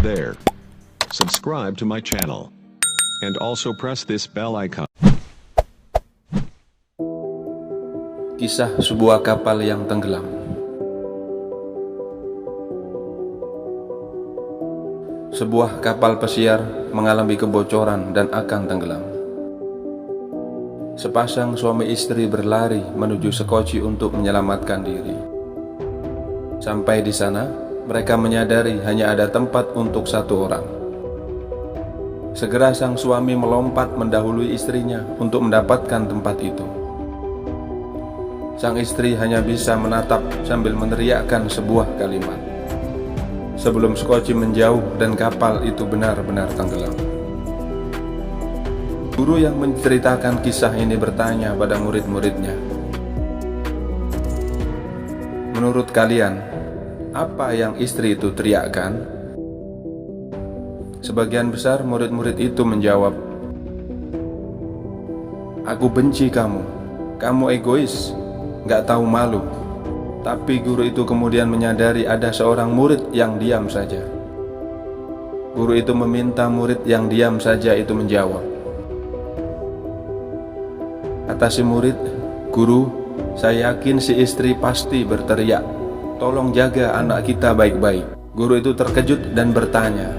there. Subscribe to my channel. And also press this bell icon. Kisah sebuah kapal yang tenggelam. Sebuah kapal pesiar mengalami kebocoran dan akan tenggelam. Sepasang suami istri berlari menuju Sekoci untuk menyelamatkan diri. Sampai di sana, mereka menyadari hanya ada tempat untuk satu orang. Segera sang suami melompat mendahului istrinya untuk mendapatkan tempat itu. Sang istri hanya bisa menatap sambil meneriakkan sebuah kalimat sebelum Sekoci menjauh dan kapal itu benar-benar tenggelam. Guru yang menceritakan kisah ini bertanya pada murid-muridnya, "Menurut kalian, apa yang istri itu teriakkan?" Sebagian besar murid-murid itu menjawab, "Aku benci kamu, kamu egois, gak tahu malu." Tapi guru itu kemudian menyadari ada seorang murid yang diam saja. Guru itu meminta murid yang diam saja itu menjawab. Kata si murid, "Guru, saya yakin si istri pasti berteriak, 'Tolong jaga anak kita baik-baik.'" Guru itu terkejut dan bertanya,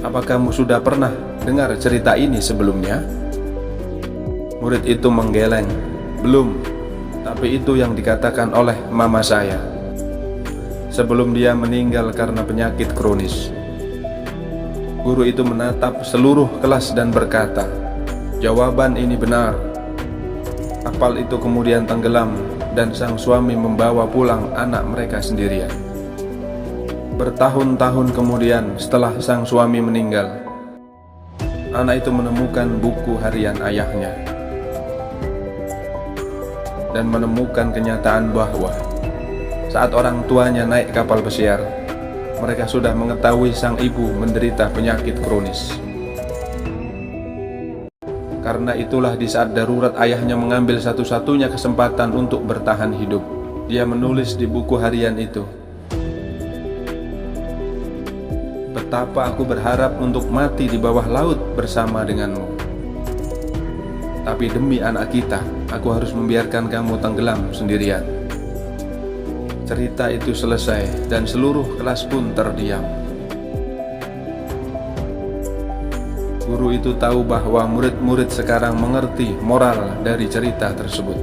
"Apa kamu sudah pernah dengar cerita ini sebelumnya?" Murid itu menggeleng, "Belum, tapi itu yang dikatakan oleh mama saya sebelum dia meninggal karena penyakit kronis." Guru itu menatap seluruh kelas dan berkata, "Jawaban ini benar." Kapal itu kemudian tenggelam dan sang suami membawa pulang anak mereka sendirian. Bertahun-tahun kemudian setelah sang suami meninggal, anak itu menemukan buku harian ayahnya dan menemukan kenyataan bahwa saat orang tuanya naik kapal pesiar, mereka sudah mengetahui sang ibu menderita penyakit kronis. Karena itulah di saat darurat ayahnya mengambil satu-satunya kesempatan untuk bertahan hidup, dia menulis di buku harian itu, "Betapa aku berharap untuk mati di bawah laut bersama denganmu. Tapi demi anak kita, aku harus membiarkan kamu tenggelam sendirian." Cerita itu selesai dan seluruh kelas pun terdiam. Guru itu tahu bahwa murid-murid sekarang mengerti moral dari cerita tersebut,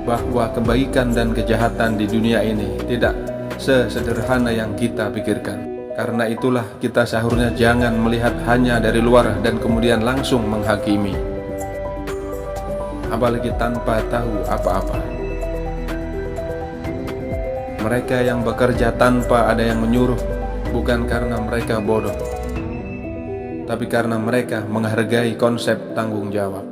bahwa kebaikan dan kejahatan di dunia ini tidak sesederhana yang kita pikirkan. Karena itulah kita seharusnya jangan melihat hanya dari luar dan kemudian langsung menghakimi, apalagi tanpa tahu apa-apa. Mereka yang bekerja tanpa ada yang menyuruh bukan karena mereka bodoh, tapi karena mereka menghargai konsep tanggung jawab.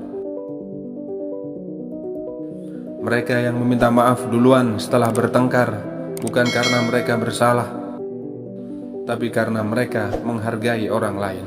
Mereka yang meminta maaf duluan setelah bertengkar bukan karena mereka bersalah, tapi karena mereka menghargai orang lain.